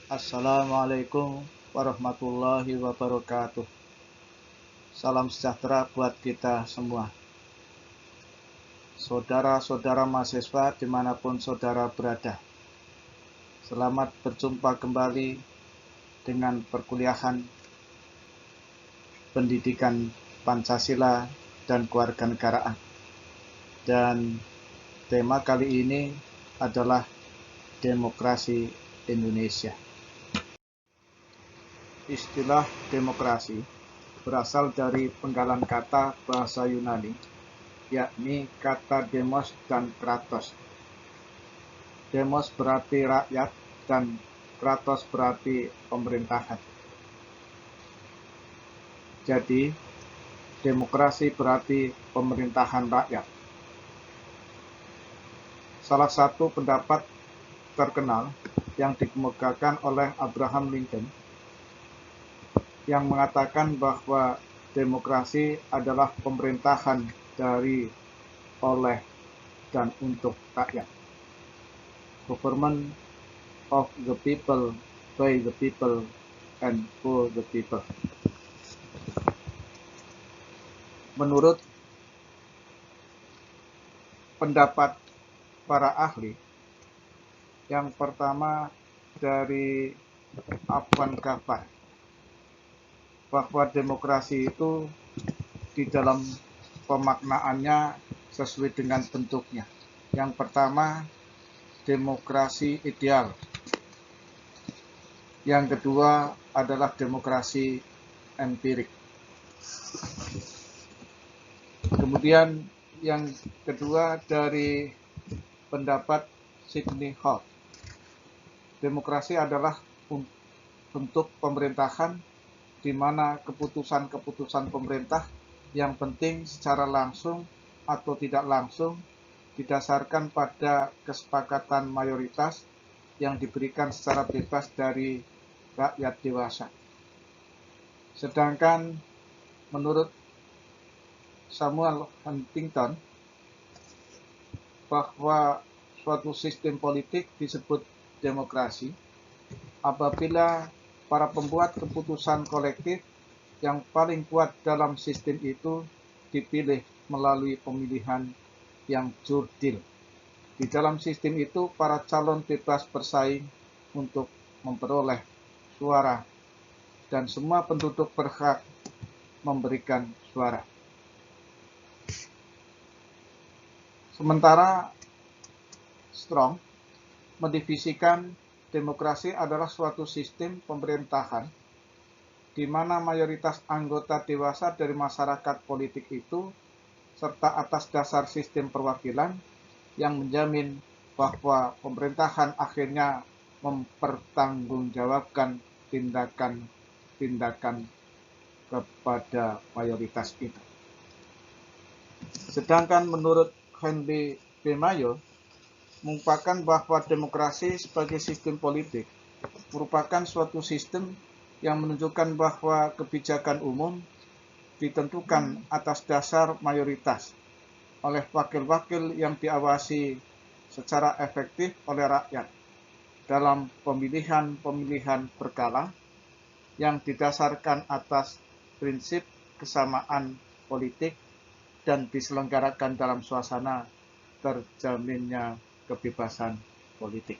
Assalamualaikum warahmatullahi wabarakatuh. Salam sejahtera buat kita semua. Saudara-saudara mahasiswa dimanapun saudara berada. Selamat berjumpa kembali dengan perkuliahan pendidikan Pancasila dan Kewarganegaraan. Dan tema kali ini adalah demokrasi Indonesia. Istilah demokrasi berasal dari penggalan kata bahasa Yunani, yakni kata demos dan kratos. Demos berarti rakyat dan kratos berarti pemerintahan. Jadi, demokrasi berarti pemerintahan rakyat. Salah satu pendapat terkenal yang dikemukakan oleh Abraham Lincoln yang mengatakan bahwa demokrasi adalah pemerintahan dari, oleh, dan untuk rakyat. Government of the people, by the people, and for the people. Menurut pendapat para ahli, yang pertama dari Afwan Ghaffar, bahwa demokrasi itu di dalam pemaknaannya sesuai dengan bentuknya. Yang pertama, demokrasi ideal. Yang kedua adalah demokrasi empirik. Kemudian yang kedua dari pendapat Sidney Hall, demokrasi adalah bentuk pemerintahan di mana keputusan-keputusan pemerintah yang penting secara langsung atau tidak langsung didasarkan pada kesepakatan mayoritas yang diberikan secara bebas dari rakyat dewasa. Sedangkan menurut Samuel Huntington, bahwa suatu sistem politik disebut demokrasi apabila para pembuat keputusan kolektif yang paling kuat dalam sistem itu dipilih melalui pemilihan yang jurdil. Di dalam sistem itu, para calon bebas bersaing untuk memperoleh suara, dan semua penduduk berhak memberikan suara. Sementara Strong mendivisikan demokrasi adalah suatu sistem pemerintahan di mana mayoritas anggota dewasa dari masyarakat politik itu serta atas dasar sistem perwakilan yang menjamin bahwa pemerintahan akhirnya mempertanggungjawabkan tindakan-tindakan kepada mayoritas itu. Sedangkan menurut Henry B. Mayo, mengungkapkan bahwa demokrasi sebagai sistem politik merupakan suatu sistem yang menunjukkan bahwa kebijakan umum ditentukan atas dasar mayoritas oleh wakil-wakil yang diawasi secara efektif oleh rakyat dalam pemilihan-pemilihan berkala yang didasarkan atas prinsip kesamaan politik dan diselenggarakan dalam suasana terjaminnya kebebasan politik.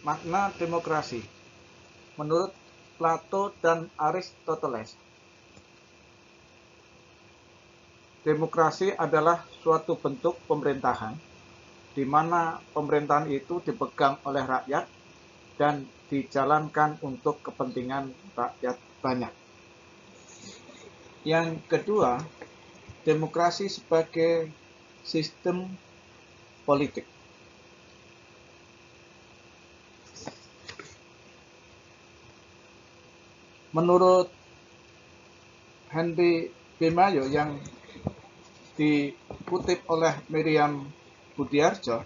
Makna demokrasi menurut Plato dan Aristoteles, demokrasi adalah suatu bentuk pemerintahan di mana pemerintahan itu dipegang oleh rakyat dan dijalankan untuk kepentingan rakyat banyak. Yang kedua, demokrasi sebagai sistem politik. Menurut Henry B. Mayo yang dikutip oleh Miriam Budiarjo,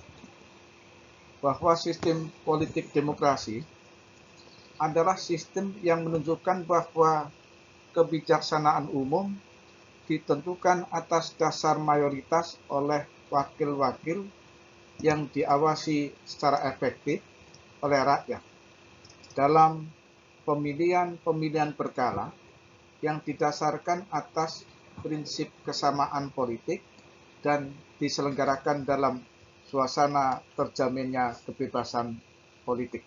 bahwa sistem politik demokrasi adalah sistem yang menunjukkan bahwa kebijaksanaan umum ditentukan atas dasar mayoritas oleh wakil-wakil yang diawasi secara efektif oleh rakyat dalam pemilihan-pemilihan berkala yang didasarkan atas prinsip kesamaan politik dan diselenggarakan dalam suasana terjaminnya kebebasan politik.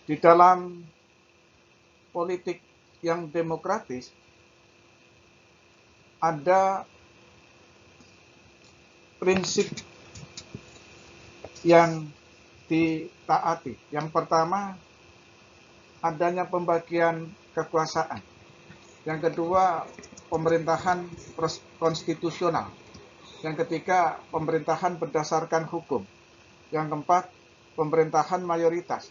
Di dalam politik yang demokratis ada prinsip yang ditaati. Yang pertama, adanya pembagian kekuasaan. Yang kedua, pemerintahan konstitusional. Yang ketiga, pemerintahan berdasarkan hukum. Yang keempat, pemerintahan mayoritas.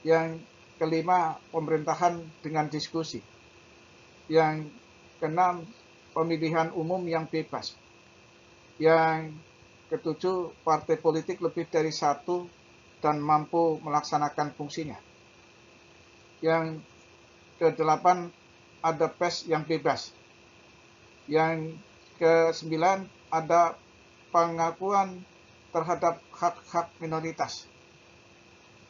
Yang kelima, pemerintahan dengan diskusi. Yang keenam, pemilihan umum yang bebas. Yang ketujuh, partai politik lebih dari satu dan mampu melaksanakan fungsinya. Yang kedelapan, ada pers yang bebas. Yang kesembilan, ada pengakuan terhadap hak-hak minoritas.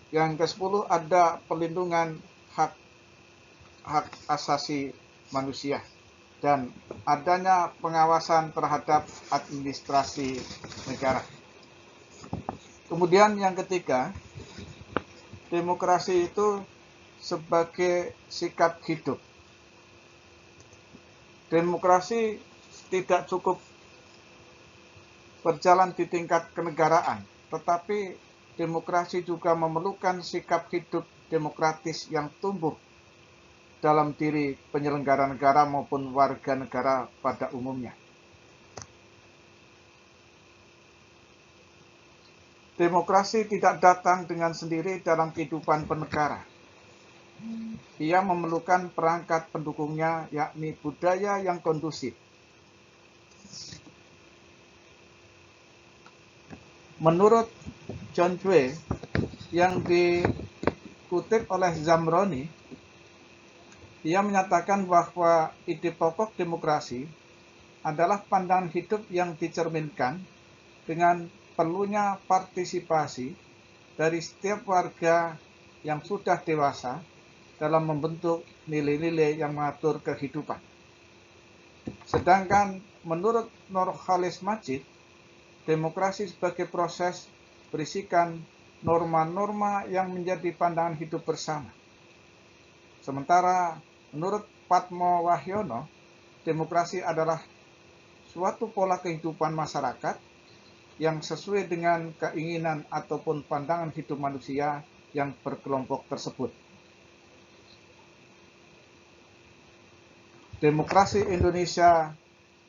Yang ke-10, ada perlindungan hak asasi manusia dan adanya pengawasan terhadap administrasi negara. Kemudian yang ketiga, demokrasi itu sebagai sikap hidup. Demokrasi tidak cukup berjalan di tingkat kenegaraan, tetapi demokrasi juga memerlukan sikap hidup demokratis yang tumbuh dalam diri penyelenggara negara maupun warga negara pada umumnya. Demokrasi tidak datang dengan sendiri dalam kehidupan bernegara. Ia memerlukan perangkat pendukungnya, yakni budaya yang kondusif. Menurut John Dewey yang dikutip oleh Zamroni, ia menyatakan bahwa ide pokok demokrasi adalah pandangan hidup yang dicerminkan dengan perlunya partisipasi dari setiap warga yang sudah dewasa dalam membentuk nilai-nilai yang mengatur kehidupan. Sedangkan menurut Nurcholish Madjid, demokrasi sebagai proses berisikan norma-norma yang menjadi pandangan hidup bersama. Sementara menurut Padmo Wahyono, demokrasi adalah suatu pola kehidupan masyarakat yang sesuai dengan keinginan ataupun pandangan hidup manusia yang berkelompok tersebut. Demokrasi Indonesia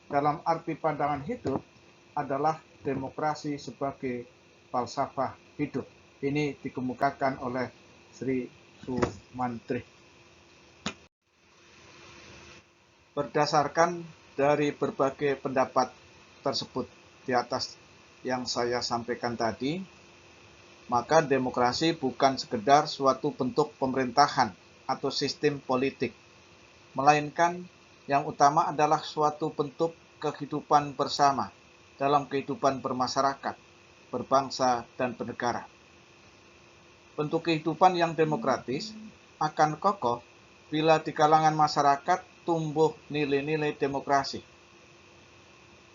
dalam arti pandangan hidup adalah demokrasi sebagai falsafah hidup. Ini dikemukakan oleh Sri Sumantri. Berdasarkan dari berbagai pendapat tersebut di atas yang saya sampaikan tadi, maka demokrasi bukan sekedar suatu bentuk pemerintahan atau sistem politik, melainkan yang utama adalah suatu bentuk kehidupan bersama dalam kehidupan bermasyarakat, berbangsa, dan bernegara. Bentuk kehidupan yang demokratis akan kokoh bila di kalangan masyarakat tumbuh nilai-nilai demokrasi.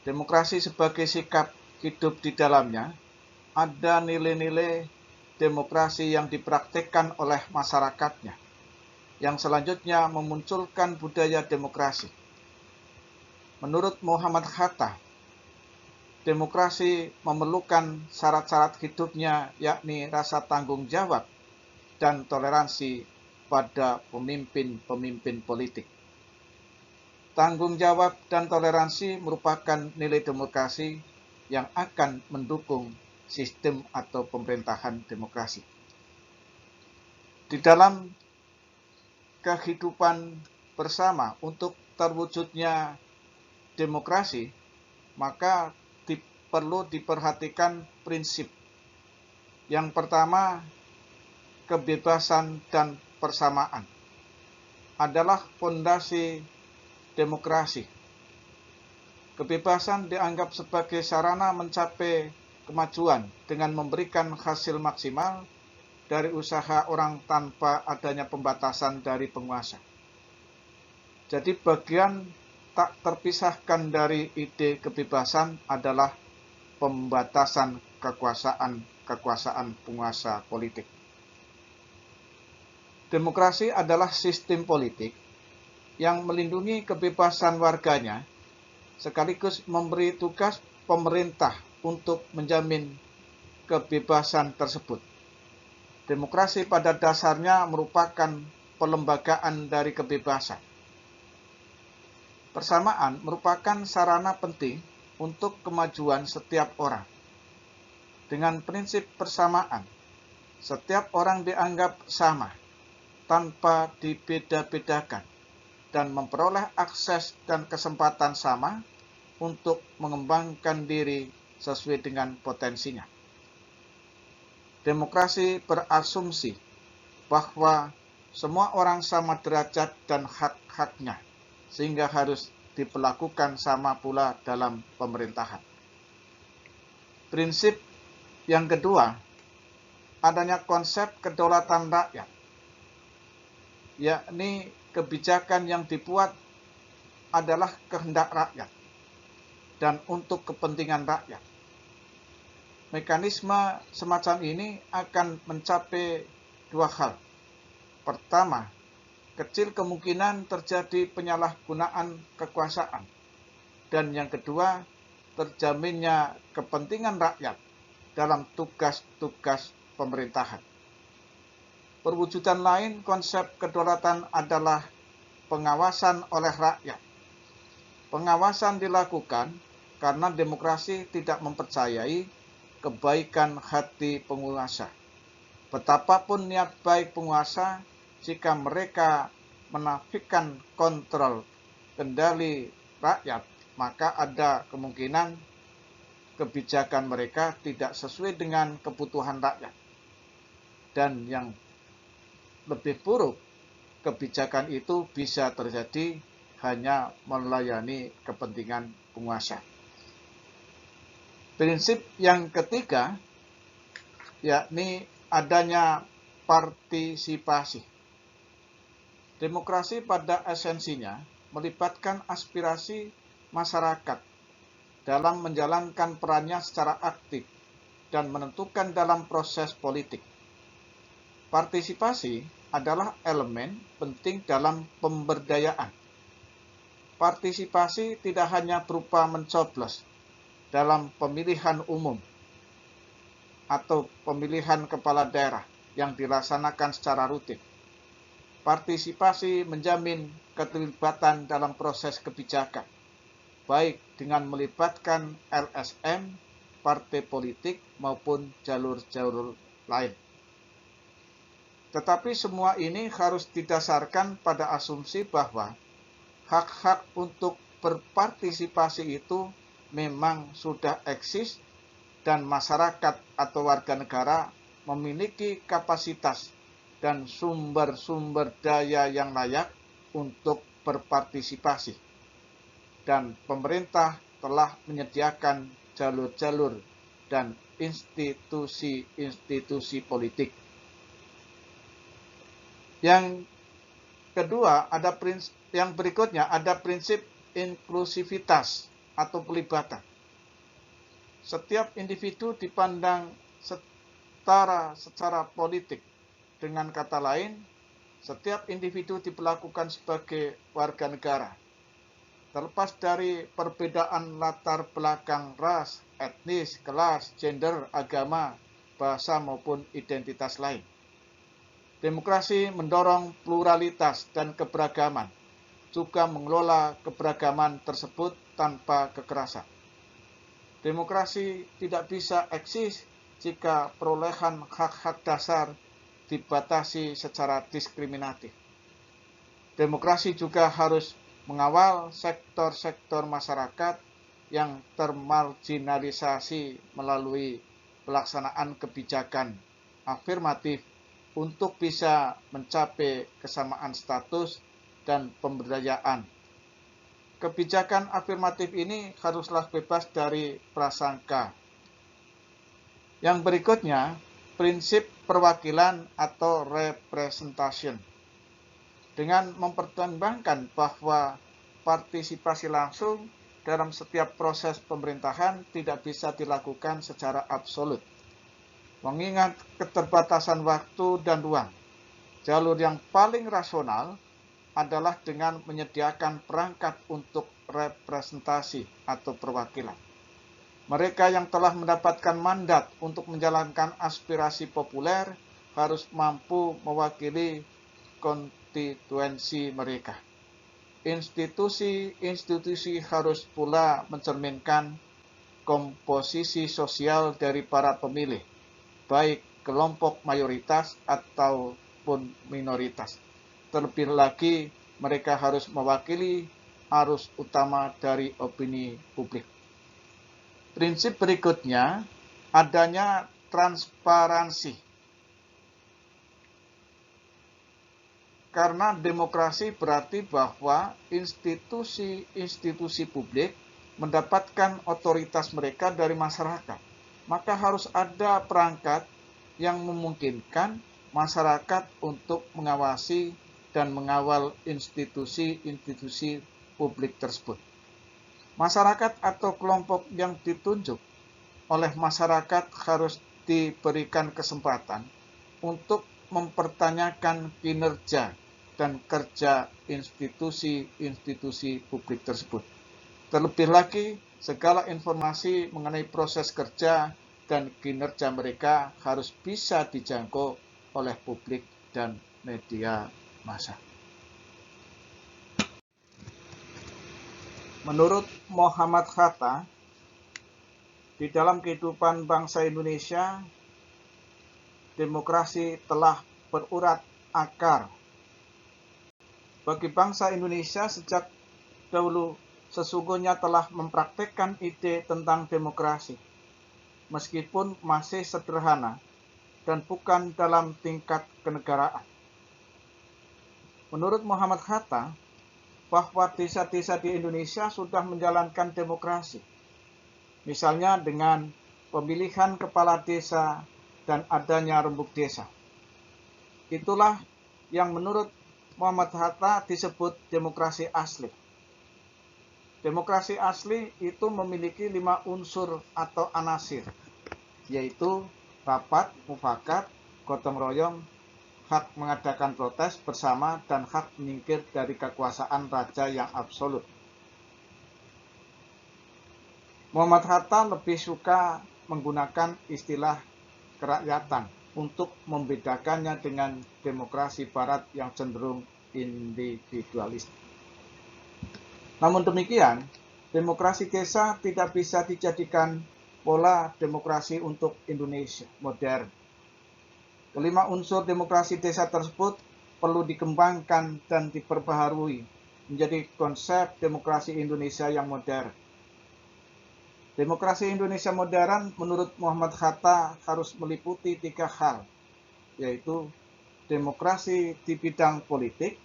Demokrasi sebagai sikap hidup di dalamnya ada nilai-nilai demokrasi yang dipraktikkan oleh masyarakatnya, yang selanjutnya memunculkan budaya demokrasi. Menurut Muhammad Hatta, demokrasi memerlukan syarat-syarat hidupnya, yakni rasa tanggung jawab dan toleransi pada pemimpin-pemimpin politik. Tanggung jawab dan toleransi merupakan nilai demokrasi yang akan mendukung sistem atau pemerintahan demokrasi. Di dalam kehidupan bersama untuk terwujudnya demokrasi, maka perlu diperhatikan prinsip. Yang pertama, kebebasan dan persamaan adalah fondasi demokrasi. Kebebasan dianggap sebagai sarana mencapai kemajuan dengan memberikan hasil maksimal dari usaha orang tanpa adanya pembatasan dari penguasa. Jadi bagian tak terpisahkan dari ide kebebasan adalah pembatasan kekuasaan penguasa politik. Demokrasi adalah sistem politik yang melindungi kebebasan warganya sekaligus memberi tugas pemerintah untuk menjamin kebebasan tersebut. Demokrasi pada dasarnya merupakan pelembagaan dari kebebasan. Persamaan merupakan sarana penting untuk kemajuan setiap orang. Dengan prinsip persamaan, setiap orang dianggap sama, tanpa dibeda-bedakan, dan memperoleh akses dan kesempatan sama untuk mengembangkan diri sesuai dengan potensinya. Demokrasi berasumsi bahwa semua orang sama derajat dan hak-haknya, sehingga harus diperlakukan sama pula dalam pemerintahan. Prinsip yang kedua, adanya konsep kedaulatan rakyat, yakni kebijakan yang dibuat adalah kehendak rakyat dan untuk kepentingan rakyat. Mekanisme semacam ini akan mencapai dua hal. Pertama, kecil kemungkinan terjadi penyalahgunaan kekuasaan. Dan yang kedua, terjaminnya kepentingan rakyat dalam tugas-tugas pemerintahan. Perwujudan lain konsep kedaulatan adalah pengawasan oleh rakyat. Pengawasan dilakukan karena demokrasi tidak mempercayai kebaikan hati penguasa. Betapapun niat baik penguasa, jika mereka menafikan kontrol kendali rakyat, maka ada kemungkinan kebijakan mereka tidak sesuai dengan kebutuhan rakyat. Dan yang lebih buruk, kebijakan itu bisa terjadi hanya melayani kepentingan penguasa. Prinsip yang ketiga, yakni adanya partisipasi. Demokrasi pada esensinya melibatkan aspirasi masyarakat dalam menjalankan perannya secara aktif dan menentukan dalam proses politik. Partisipasi adalah elemen penting dalam pemberdayaan. Partisipasi tidak hanya berupa mencoblos dalam pemilihan umum atau pemilihan kepala daerah yang dilaksanakan secara rutin. Partisipasi menjamin keterlibatan dalam proses kebijakan, baik dengan melibatkan LSM, partai politik, maupun jalur-jalur lain. Tetapi semua ini harus didasarkan pada asumsi bahwa hak-hak untuk berpartisipasi itu memang sudah eksis dan masyarakat atau warga negara memiliki kapasitas dan sumber-sumber daya yang layak untuk berpartisipasi. Dan pemerintah telah menyediakan jalur-jalur dan institusi-institusi politik. Yang kedua, yang berikutnya ada prinsip inklusivitas atau pelibatan. Setiap individu dipandang setara secara politik. Dengan kata lain, setiap individu diperlakukan sebagai warga negara. Terlepas dari perbedaan latar belakang ras, etnis, kelas, gender, agama, bahasa maupun identitas lain. Demokrasi mendorong pluralitas dan keberagaman, juga mengelola keberagaman tersebut tanpa kekerasan. Demokrasi tidak bisa eksis jika perolehan hak-hak dasar dibatasi secara diskriminatif. Demokrasi juga harus mengawal sektor-sektor masyarakat yang termarginalisasi melalui pelaksanaan kebijakan afirmatif untuk bisa mencapai kesamaan status dan pemberdayaan. Kebijakan afirmatif ini haruslah bebas dari prasangka. Yang berikutnya, prinsip perwakilan atau representation. Dengan mempertimbangkan bahwa partisipasi langsung dalam setiap proses pemerintahan tidak bisa dilakukan secara absolut. Mengingat keterbatasan waktu dan ruang, jalur yang paling rasional adalah dengan menyediakan perangkat untuk representasi atau perwakilan. Mereka yang telah mendapatkan mandat untuk menjalankan aspirasi populer harus mampu mewakili konstituensi mereka. Institusi-institusi harus pula mencerminkan komposisi sosial dari para pemilih, baik kelompok mayoritas ataupun minoritas. Terlebih lagi, mereka harus mewakili arus utama dari opini publik. Prinsip berikutnya, adanya transparansi. Karena demokrasi berarti bahwa institusi-institusi publik mendapatkan otoritas mereka dari masyarakat. Maka harus ada perangkat yang memungkinkan masyarakat untuk mengawasi dan mengawal institusi-institusi publik tersebut. Masyarakat atau kelompok yang ditunjuk oleh masyarakat harus diberikan kesempatan untuk mempertanyakan kinerja dan kerja institusi-institusi publik tersebut. Terlebih lagi, segala informasi mengenai proses kerja dan kinerja mereka harus bisa dijangkau oleh publik dan media massa. Menurut Muhammad Hatta, di dalam kehidupan bangsa Indonesia, demokrasi telah berurat akar. Bagi bangsa Indonesia sejak dahulu sesungguhnya telah mempraktikkan ide tentang demokrasi, meskipun masih sederhana dan bukan dalam tingkat kenegaraan. Menurut Muhammad Hatta, bahwa desa-desa di Indonesia sudah menjalankan demokrasi, misalnya dengan pemilihan kepala desa dan adanya rembuk desa. Itulah yang menurut Muhammad Hatta disebut demokrasi asli. Demokrasi asli itu memiliki 5 unsur atau anasir, yaitu rapat, mufakat, gotong royong, hak mengadakan protes bersama, dan hak menyingkir dari kekuasaan raja yang absolut. Muhammad Hatta lebih suka menggunakan istilah kerakyatan untuk membedakannya dengan demokrasi barat yang cenderung individualis. Namun demikian, demokrasi desa tidak bisa dijadikan pola demokrasi untuk Indonesia modern. Kelima unsur demokrasi desa tersebut perlu dikembangkan dan diperbaharui menjadi konsep demokrasi Indonesia yang modern. Demokrasi Indonesia modern menurut Muhammad Hatta harus meliputi 3 hal, yaitu demokrasi di bidang politik,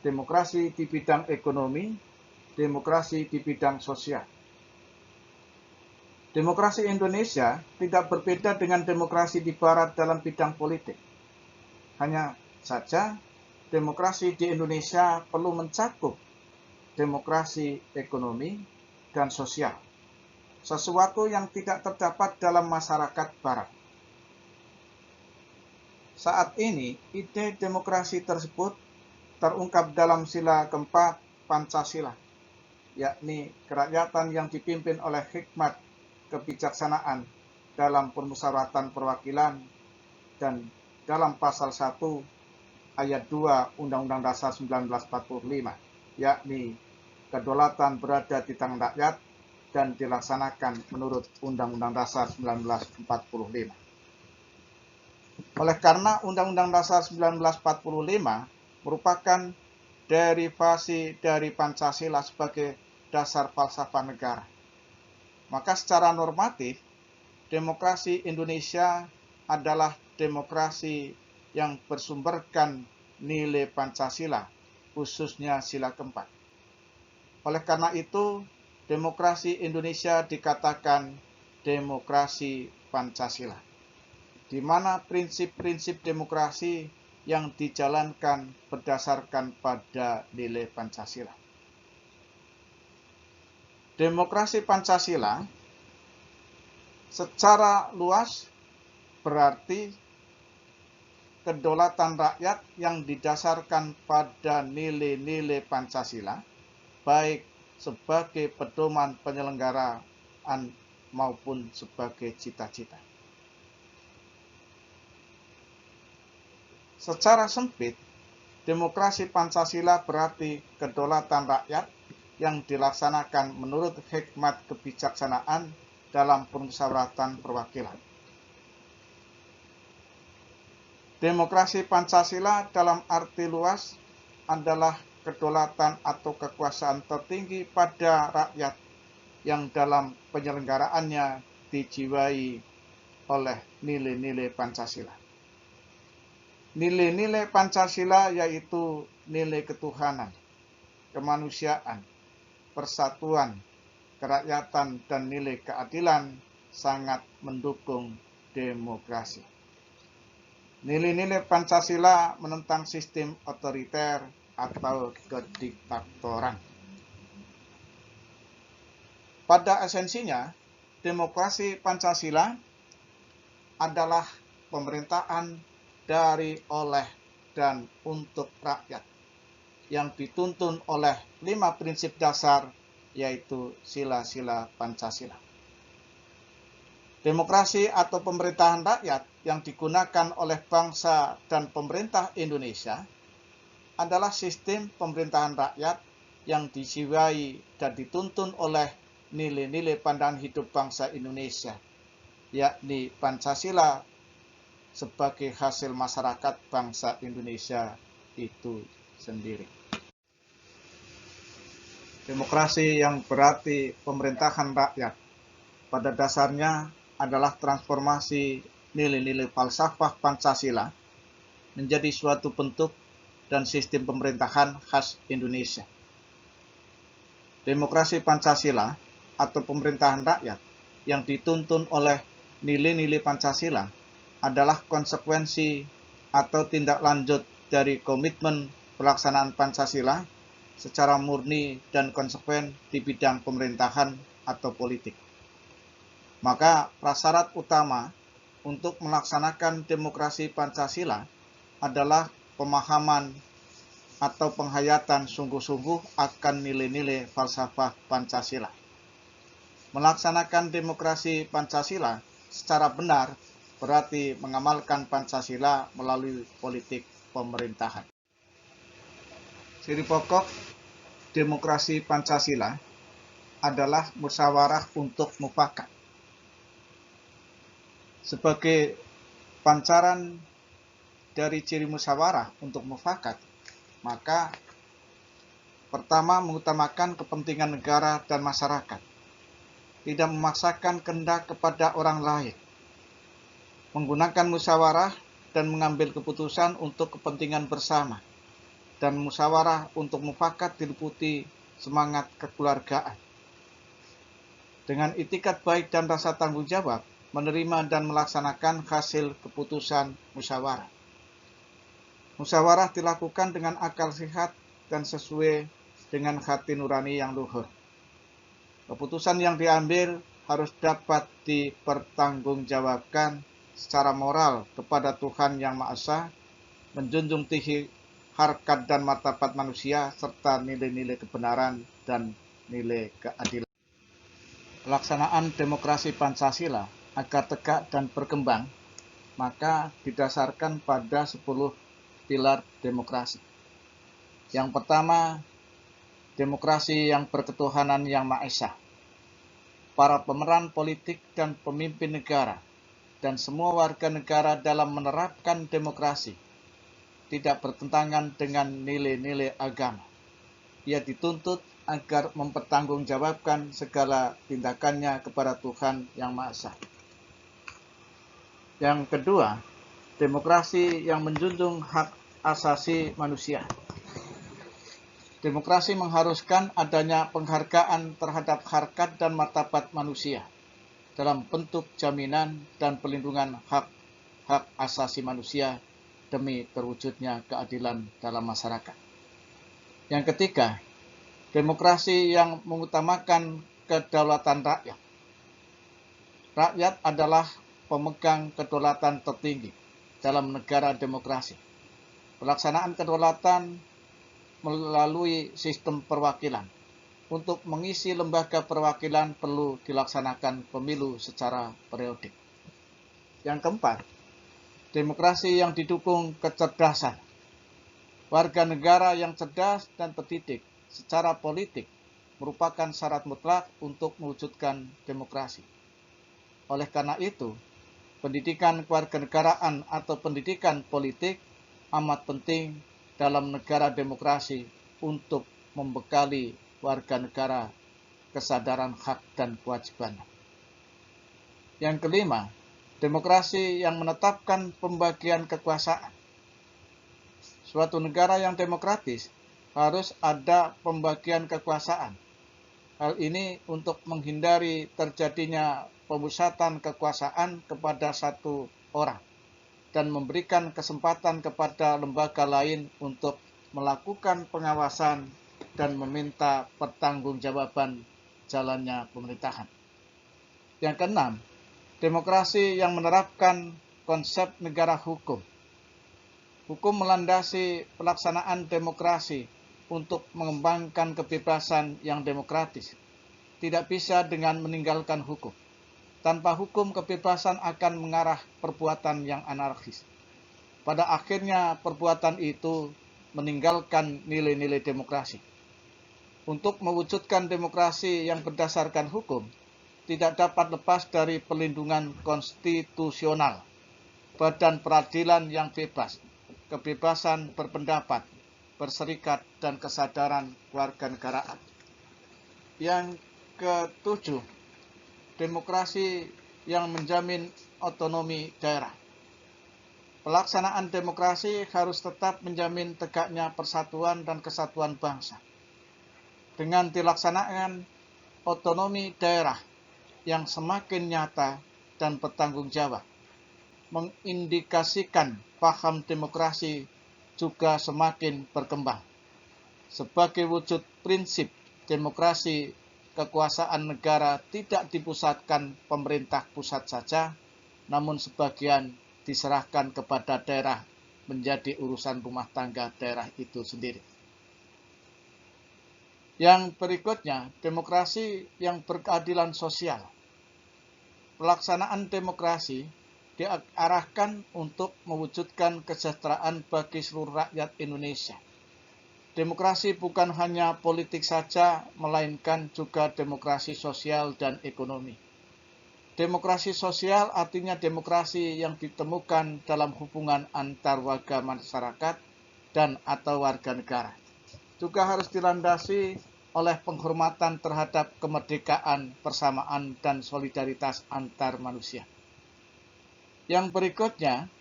demokrasi di bidang ekonomi, demokrasi di bidang sosial. Demokrasi Indonesia tidak berbeda dengan demokrasi di Barat dalam bidang politik. Hanya saja, demokrasi di Indonesia perlu mencakup demokrasi ekonomi dan sosial, sesuatu yang tidak terdapat dalam masyarakat Barat. Saat ini, ide demokrasi tersebut terungkap dalam sila keempat Pancasila, yakni kerakyatan yang dipimpin oleh hikmat kebijaksanaan dalam permusyawaratan perwakilan, dan dalam pasal 1 ayat 2 Undang-Undang Dasar 1945, yakni kedaulatan berada di tangan rakyat dan dilaksanakan menurut Undang-Undang Dasar 1945. Oleh karena Undang-Undang Dasar 1945 merupakan derivasi dari Pancasila sebagai dasar falsafah negara, maka secara normatif, demokrasi Indonesia adalah demokrasi yang bersumberkan nilai Pancasila, khususnya sila keempat. Oleh karena itu, demokrasi Indonesia dikatakan demokrasi Pancasila, di mana prinsip-prinsip demokrasi yang dijalankan berdasarkan pada nilai Pancasila. Demokrasi Pancasila secara luas berarti kedaulatan rakyat yang didasarkan pada nilai-nilai Pancasila, baik sebagai pedoman penyelenggaraan maupun sebagai cita-cita. Secara sempit, demokrasi Pancasila berarti kedaulatan rakyat yang dilaksanakan menurut hikmat kebijaksanaan dalam permusyawaratan perwakilan. Demokrasi Pancasila dalam arti luas adalah kedaulatan atau kekuasaan tertinggi pada rakyat yang dalam penyelenggaraannya dijiwai oleh nilai-nilai Pancasila. Nilai-nilai Pancasila yaitu nilai ketuhanan, kemanusiaan, persatuan, kerakyatan, dan nilai keadilan sangat mendukung demokrasi. Nilai-nilai Pancasila menentang sistem otoriter atau kediktatoran. Pada esensinya, demokrasi Pancasila adalah pemerintahan dari, oleh, dan untuk rakyat yang dituntun oleh 5 prinsip dasar, yaitu sila-sila Pancasila. Demokrasi atau pemerintahan rakyat yang digunakan oleh bangsa dan pemerintah Indonesia adalah sistem pemerintahan rakyat yang dijiwai dan dituntun oleh nilai-nilai pandangan hidup bangsa Indonesia, yakni Pancasila sebagai hasil masyarakat bangsa Indonesia itu sendiri. Demokrasi yang berarti pemerintahan rakyat pada dasarnya adalah transformasi nilai-nilai falsafah Pancasila menjadi suatu bentuk dan sistem pemerintahan khas Indonesia. Demokrasi Pancasila atau pemerintahan rakyat yang dituntun oleh nilai-nilai Pancasila adalah konsekuensi atau tindak lanjut dari komitmen pelaksanaan Pancasila secara murni dan konsekuen di bidang pemerintahan atau politik. Maka prasyarat utama untuk melaksanakan demokrasi Pancasila adalah pemahaman atau penghayatan sungguh-sungguh akan nilai-nilai falsafah Pancasila. Melaksanakan demokrasi Pancasila secara benar berarti mengamalkan Pancasila melalui politik pemerintahan. Ciri pokok demokrasi Pancasila adalah musyawarah untuk mufakat. Sebagai pancaran dari ciri musyawarah untuk mufakat, maka pertama mengutamakan kepentingan negara dan masyarakat, tidak memaksakan kehendak kepada orang lain, menggunakan musyawarah dan mengambil keputusan untuk kepentingan bersama, dan musyawarah untuk mufakat diliputi semangat kekeluargaan. Dengan itikat baik dan rasa tanggung jawab, menerima dan melaksanakan hasil keputusan musyawarah. Musyawarah dilakukan dengan akal sehat dan sesuai dengan hati nurani yang luhur. Keputusan yang diambil harus dapat dipertanggungjawabkan secara moral kepada Tuhan Yang Maha Esa, menjunjung tinggi harkat dan martabat manusia, serta nilai-nilai kebenaran dan nilai keadilan. Pelaksanaan demokrasi Pancasila agar tegak dan berkembang, maka didasarkan pada 10 pilar demokrasi. Yang pertama, demokrasi yang berketuhanan Yang Maha Esa. Para pemeran politik dan pemimpin negara dan semua warga negara dalam menerapkan demokrasi tidak bertentangan dengan nilai-nilai agama. Ia dituntut agar mempertanggungjawabkan segala tindakannya kepada Tuhan Yang Maha Esa. Yang kedua, demokrasi yang menjunjung hak asasi manusia. Demokrasi mengharuskan adanya penghargaan terhadap harkat dan martabat manusia dalam bentuk jaminan dan perlindungan hak asasi manusia demi terwujudnya keadilan dalam masyarakat. Yang ketiga, demokrasi yang mengutamakan kedaulatan rakyat. Rakyat adalah pemegang kedaulatan tertinggi dalam negara demokrasi. Pelaksanaan kedaulatan melalui sistem perwakilan. Untuk mengisi lembaga perwakilan perlu dilaksanakan pemilu secara periodik. Yang keempat, demokrasi yang didukung kecerdasan. Warga negara yang cerdas dan terdidik secara politik merupakan syarat mutlak untuk mewujudkan demokrasi. Oleh karena itu, pendidikan kewarganegaraan atau pendidikan politik amat penting dalam negara demokrasi untuk membekali warga negara kesadaran hak dan kewajiban. Yang kelima, demokrasi yang menetapkan pembagian kekuasaan. Suatu negara yang demokratis harus ada pembagian kekuasaan. Hal ini untuk menghindari terjadinya pemusatan kekuasaan kepada satu orang dan memberikan kesempatan kepada lembaga lain untuk melakukan pengawasan dan meminta pertanggungjawaban jalannya pemerintahan. Yang keenam, demokrasi yang menerapkan konsep negara hukum. Hukum melandasi pelaksanaan demokrasi untuk mengembangkan kebebasan yang demokratis. Tidak bisa dengan meninggalkan hukum. Tanpa hukum, kebebasan akan mengarah perbuatan yang anarkis. Pada akhirnya, perbuatan itu meninggalkan nilai-nilai demokrasi. Untuk mewujudkan demokrasi yang berdasarkan hukum, tidak dapat lepas dari perlindungan konstitusional, badan peradilan yang bebas, kebebasan berpendapat, berserikat, dan kesadaran kewarganegaraan. Yang ketujuh, demokrasi yang menjamin otonomi daerah. Pelaksanaan demokrasi harus tetap menjamin tegaknya persatuan dan kesatuan bangsa. Dengan dilaksanakan otonomi daerah yang semakin nyata dan bertanggung jawab, mengindikasikan paham demokrasi juga semakin berkembang. Sebagai wujud prinsip demokrasi, kekuasaan negara tidak dipusatkan pemerintah pusat saja, namun sebagian diserahkan kepada daerah menjadi urusan rumah tangga daerah itu sendiri. Yang berikutnya, demokrasi yang berkeadilan sosial. Pelaksanaan demokrasi diarahkan untuk mewujudkan kesejahteraan bagi seluruh rakyat Indonesia. Demokrasi bukan hanya politik saja, melainkan juga demokrasi sosial dan ekonomi. Demokrasi sosial artinya demokrasi yang ditemukan dalam hubungan antar warga masyarakat dan atau warga negara. Juga harus dilandasi oleh penghormatan terhadap kemerdekaan, persamaan, dan solidaritas antar manusia. Yang berikutnya,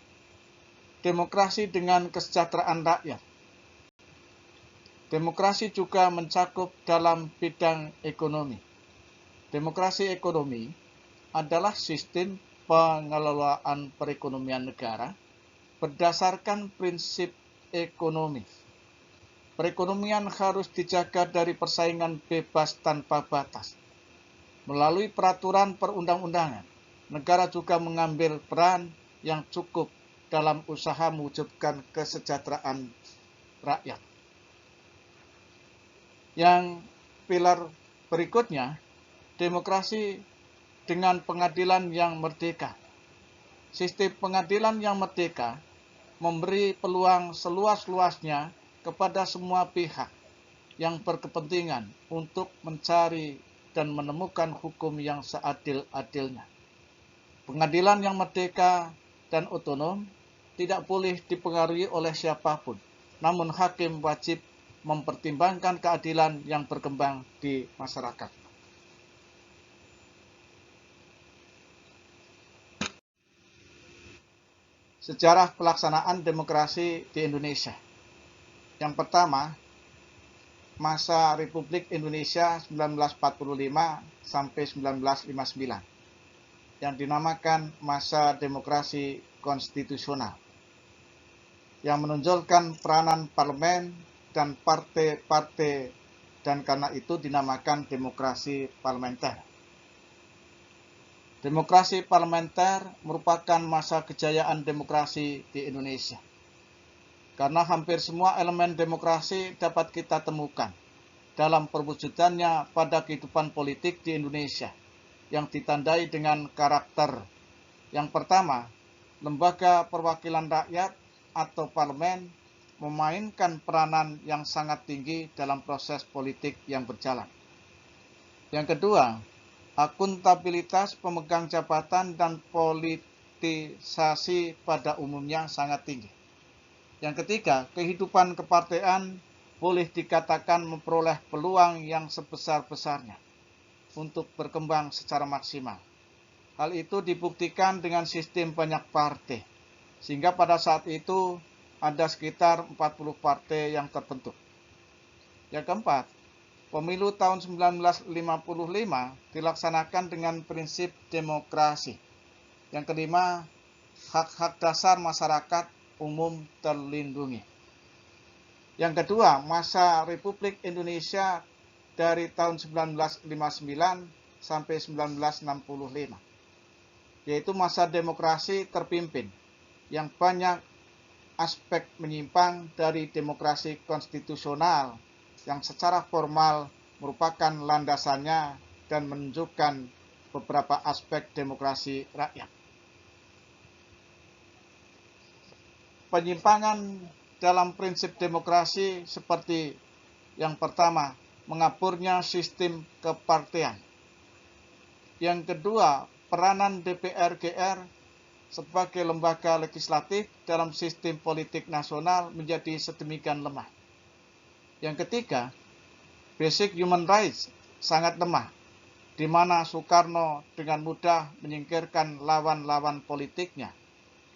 demokrasi dengan kesejahteraan rakyat. Demokrasi juga mencakup dalam bidang ekonomi. Demokrasi ekonomi adalah sistem pengelolaan perekonomian negara berdasarkan prinsip ekonomi. Perekonomian harus dijaga dari persaingan bebas tanpa batas. Melalui peraturan perundang-undangan, negara juga mengambil peran yang cukup dalam usaha mewujudkan kesejahteraan rakyat. Yang pilar berikutnya, demokrasi dengan pengadilan yang merdeka. Sistem pengadilan yang merdeka memberi peluang seluas-luasnya kepada semua pihak yang berkepentingan untuk mencari dan menemukan hukum yang seadil-adilnya. Pengadilan yang merdeka dan otonom tidak boleh dipengaruhi oleh siapapun, namun hakim wajib mempertimbangkan keadilan yang berkembang di masyarakat. Sejarah pelaksanaan demokrasi di Indonesia. Yang pertama, masa Republik Indonesia 1945 sampai 1959 yang dinamakan masa demokrasi konstitusional, yang menonjolkan peranan parlemen dan partai-partai, dan karena itu dinamakan demokrasi parlementer. Demokrasi parlementer merupakan masa kejayaan demokrasi di Indonesia, karena hampir semua elemen demokrasi dapat kita temukan dalam perwujudannya pada kehidupan politik di Indonesia, yang ditandai dengan karakter. Yang pertama, lembaga perwakilan rakyat atau parlemen memainkan peranan yang sangat tinggi dalam proses politik yang berjalan. Yang kedua, akuntabilitas pemegang jabatan dan politisasi pada umumnya sangat tinggi. Yang ketiga, kehidupan kepartean boleh dikatakan memperoleh peluang yang sebesar-besarnya untuk berkembang secara maksimal. Hal itu dibuktikan dengan sistem banyak partai, sehingga pada saat itu ada sekitar 40 partai yang terbentuk. Yang keempat, pemilu tahun 1955 dilaksanakan dengan prinsip demokrasi. Yang kelima, hak-hak dasar masyarakat umum terlindungi. Yang kedua, masa Republik Indonesia dari tahun 1959 sampai 1965, yaitu masa demokrasi terpimpin yang banyak aspek menyimpang dari demokrasi konstitusional yang secara formal merupakan landasannya dan menunjukkan beberapa aspek demokrasi rakyat. Penyimpangan dalam prinsip demokrasi seperti yang pertama, mengaburnya sistem kepartean. Yang kedua, peranan DPR-GR sebagai lembaga legislatif dalam sistem politik nasional menjadi sedemikian lemah. Yang ketiga, basic human rights sangat lemah, di mana Soekarno dengan mudah menyingkirkan lawan-lawan politiknya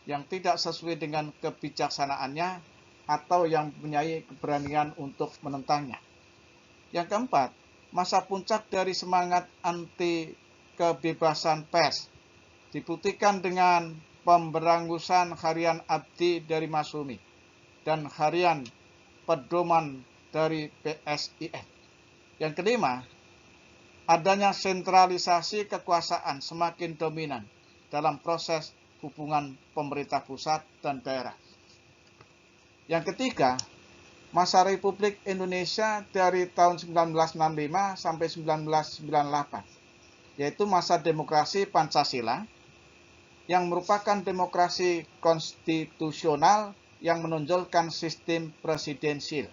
yang tidak sesuai dengan kebijaksanaannya atau yang mempunyai keberanian untuk menentangnya. Yang keempat, masa puncak dari semangat anti kebebasan pers dibuktikan dengan pemberangusan harian Abdi dari Masumi dan harian Pedoman dari PSIS. Yang kelima, adanya sentralisasi kekuasaan semakin dominan dalam proses hubungan pemerintah pusat dan daerah. Yang ketiga, masa Republik Indonesia dari tahun 1965 sampai 1998, yaitu masa demokrasi Pancasila, yang merupakan demokrasi konstitusional yang menonjolkan sistem presidensil.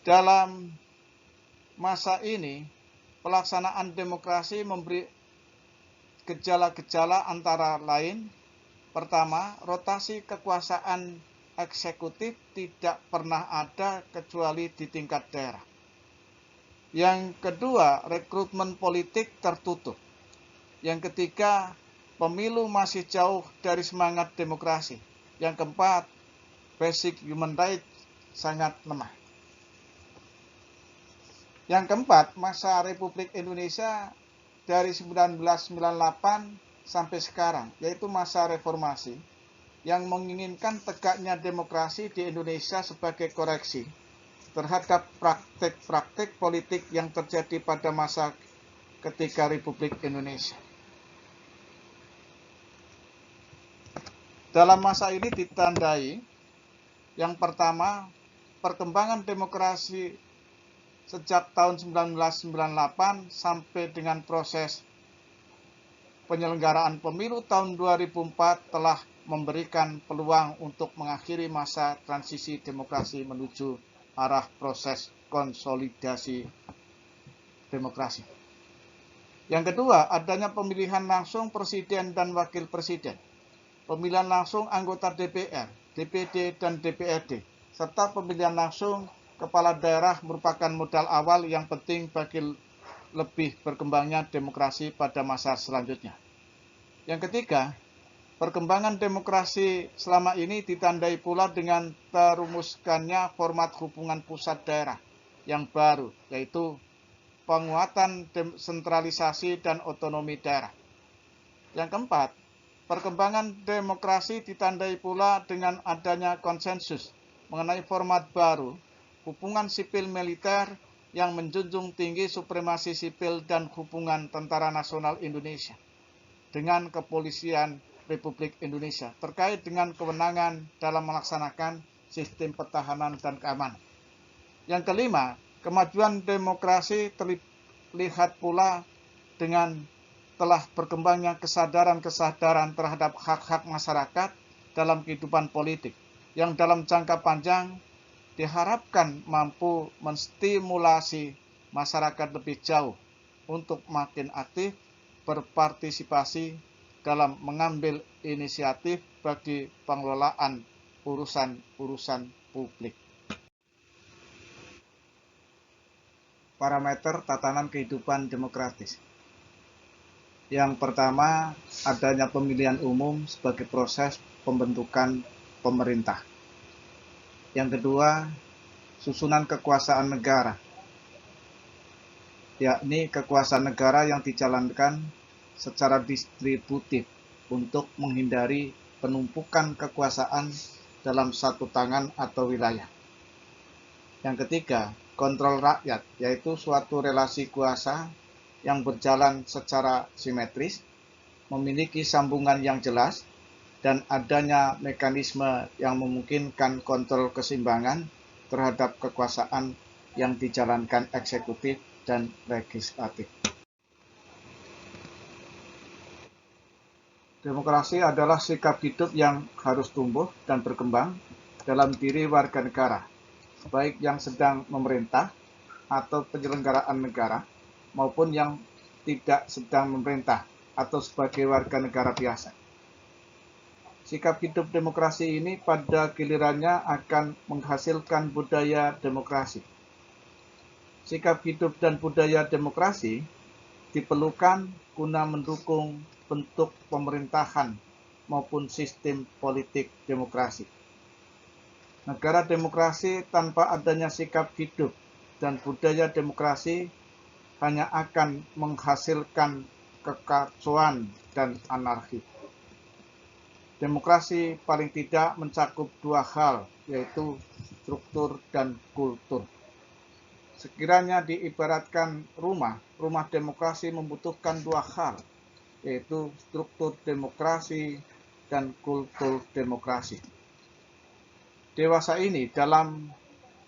Dalam masa ini, pelaksanaan demokrasi memberi gejala-gejala antara lain: pertama, rotasi kekuasaan eksekutif tidak pernah ada kecuali di tingkat daerah. Yang kedua, rekrutmen politik tertutup. Yang ketiga, pemilu masih jauh dari semangat demokrasi. Yang keempat, basic human rights sangat lemah. Yang keempat, masa Republik Indonesia dari 1998 sampai sekarang, yaitu masa reformasi, yang menginginkan tegaknya demokrasi di Indonesia sebagai koreksi terhadap praktik-praktik politik yang terjadi pada masa ketika Republik Indonesia. Dalam masa ini ditandai, yang pertama, perkembangan demokrasi sejak tahun 1998 sampai dengan proses penyelenggaraan pemilu tahun 2004 telah memberikan peluang untuk mengakhiri masa transisi demokrasi menuju arah proses konsolidasi demokrasi. Yang kedua, adanya pemilihan langsung presiden dan wakil presiden, pemilihan langsung anggota DPR, DPD, dan DPRD, serta pemilihan langsung kepala daerah merupakan modal awal yang penting bagi lebih berkembangnya demokrasi pada masa selanjutnya. Yang ketiga, Perkembangan demokrasi selama ini ditandai pula dengan terumuskannya format hubungan pusat daerah yang baru, yaitu penguatan sentralisasi dan otonomi daerah. Yang keempat, perkembangan demokrasi ditandai pula dengan adanya konsensus mengenai format baru, hubungan sipil militer yang menjunjung tinggi supremasi sipil dan hubungan Tentara Nasional Indonesia dengan Kepolisian Republik Indonesia terkait dengan kewenangan dalam melaksanakan sistem pertahanan dan keamanan. Yang kelima, kemajuan demokrasi terlihat pula dengan telah berkembangnya kesadaran terhadap hak-hak masyarakat dalam kehidupan politik yang dalam jangka panjang diharapkan mampu menstimulasi masyarakat lebih jauh untuk makin aktif berpartisipasi dalam mengambil inisiatif bagi pengelolaan urusan-urusan publik. Parameter tatanan kehidupan demokratis. Yang pertama, adanya pemilihan umum sebagai proses pembentukan pemerintah. Yang kedua, susunan kekuasaan negara, yakni kekuasaan negara yang dijalankan secara distributif untuk menghindari penumpukan kekuasaan dalam satu tangan atau wilayah. Yang ketiga, kontrol rakyat, yaitu suatu relasi kuasa yang berjalan secara simetris, memiliki sambungan yang jelas, dan adanya mekanisme yang memungkinkan kontrol keseimbangan terhadap kekuasaan yang dijalankan eksekutif dan legislatif. Demokrasi adalah sikap hidup yang harus tumbuh dan berkembang dalam diri warga negara, baik yang sedang memerintah atau penyelenggaraan negara, maupun yang tidak sedang memerintah atau sebagai warga negara biasa. Sikap hidup demokrasi ini pada gilirannya akan menghasilkan budaya demokrasi. Sikap hidup dan budaya demokrasi diperlukan guna mendukung bentuk pemerintahan maupun sistem politik demokrasi. Negara demokrasi tanpa adanya sikap hidup dan budaya demokrasi hanya akan menghasilkan kekacauan dan anarki. Demokrasi paling tidak mencakup dua hal, yaitu struktur dan kultur. Sekiranya diibaratkan rumah demokrasi membutuhkan dua hal, yaitu struktur demokrasi dan kultur demokrasi. Dewasa ini dalam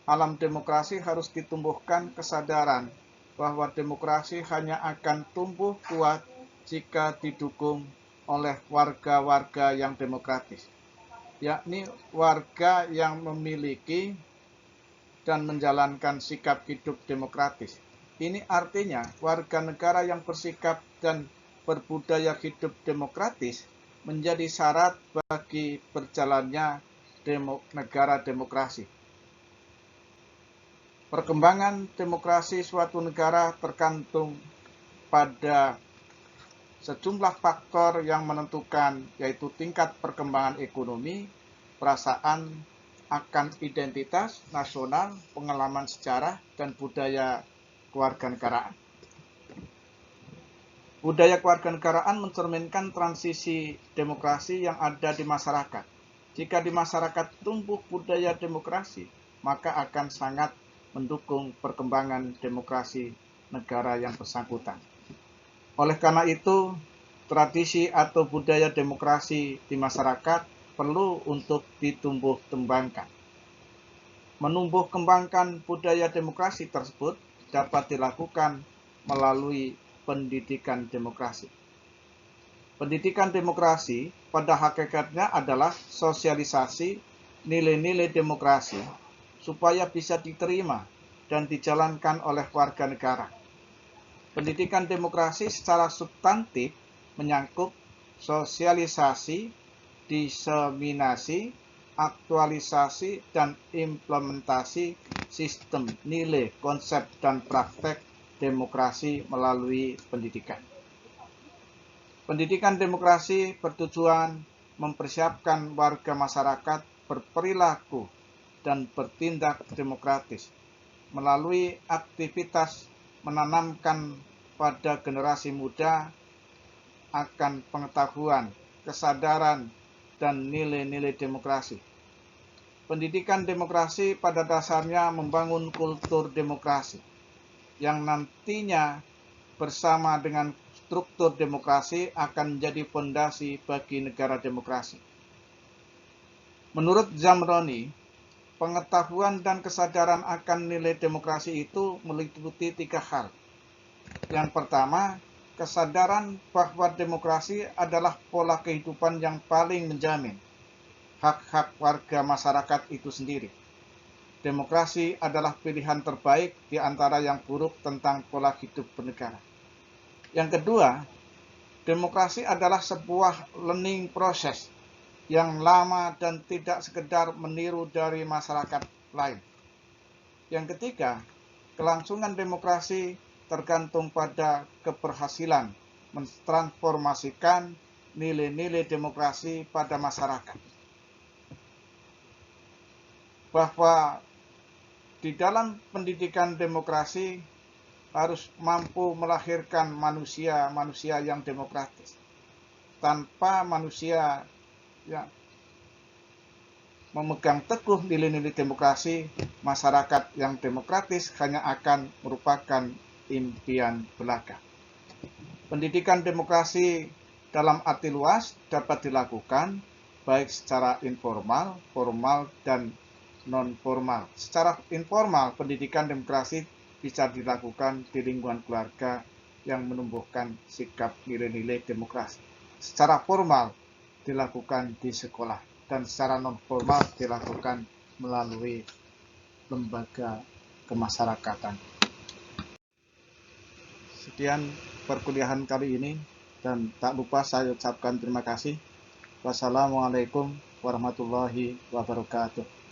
alam demokrasi harus ditumbuhkan kesadaran bahwa demokrasi hanya akan tumbuh kuat jika didukung oleh warga-warga yang demokratis, yakni warga yang memiliki dan menjalankan sikap hidup demokratis. Ini artinya warga negara yang bersikap dan berbudaya hidup demokratis menjadi syarat bagi berjalannya negara demokrasi. Perkembangan demokrasi suatu negara tergantung pada sejumlah faktor yang menentukan, yaitu tingkat perkembangan ekonomi, perasaan akan identitas nasional, pengalaman sejarah, dan budaya kewarganegaraan. Budaya kewarganegaraan mencerminkan transisi demokrasi yang ada di masyarakat. Jika di masyarakat tumbuh budaya demokrasi, maka akan sangat mendukung perkembangan demokrasi negara yang bersangkutan. Oleh karena itu, tradisi atau budaya demokrasi di masyarakat perlu untuk ditumbuh kembangkan. Menumbuh kembangkan budaya demokrasi tersebut dapat dilakukan melalui pendidikan demokrasi. Pendidikan demokrasi pada hakikatnya adalah sosialisasi nilai-nilai demokrasi supaya bisa diterima dan dijalankan oleh warga negara. Pendidikan demokrasi secara substantif menyangkut sosialisasi, diseminasi, aktualisasi, dan implementasi sistem nilai, konsep, dan praktek demokrasi melalui pendidikan. Pendidikan demokrasi bertujuan mempersiapkan warga masyarakat berperilaku dan bertindak demokratis melalui aktivitas menanamkan pada generasi muda akan pengetahuan, kesadaran, dan nilai-nilai demokrasi. Pendidikan demokrasi pada dasarnya membangun kultur demokrasi yang nantinya bersama dengan struktur demokrasi akan menjadi fondasi bagi negara demokrasi. Menurut Zamroni, pengetahuan dan kesadaran akan nilai demokrasi itu meliputi 3 hal. Yang pertama, kesadaran bahwa demokrasi adalah pola kehidupan yang paling menjamin hak-hak warga masyarakat itu sendiri. Demokrasi adalah pilihan terbaik di antara yang buruk tentang pola hidup bernegara. Yang kedua, demokrasi adalah sebuah learning process yang lama dan tidak sekedar meniru dari masyarakat lain. Yang ketiga, kelangsungan demokrasi tergantung pada keberhasilan mentransformasikan nilai-nilai demokrasi pada masyarakat. Bahwa di dalam pendidikan demokrasi harus mampu melahirkan manusia-manusia yang demokratis. Tanpa manusia yang memegang teguh nilai-nilai demokrasi, masyarakat yang demokratis hanya akan merupakan impian belaka. Pendidikan demokrasi dalam arti luas dapat dilakukan baik secara informal, formal, dan non-formal. Secara informal, pendidikan demokrasi bisa dilakukan di lingkungan keluarga yang menumbuhkan sikap nilai-nilai demokrasi. Secara formal dilakukan di sekolah dan secara non-formal dilakukan melalui lembaga kemasyarakatan. Sekian perkuliahan kali ini dan tak lupa saya ucapkan terima kasih. Wassalamualaikum warahmatullahi wabarakatuh.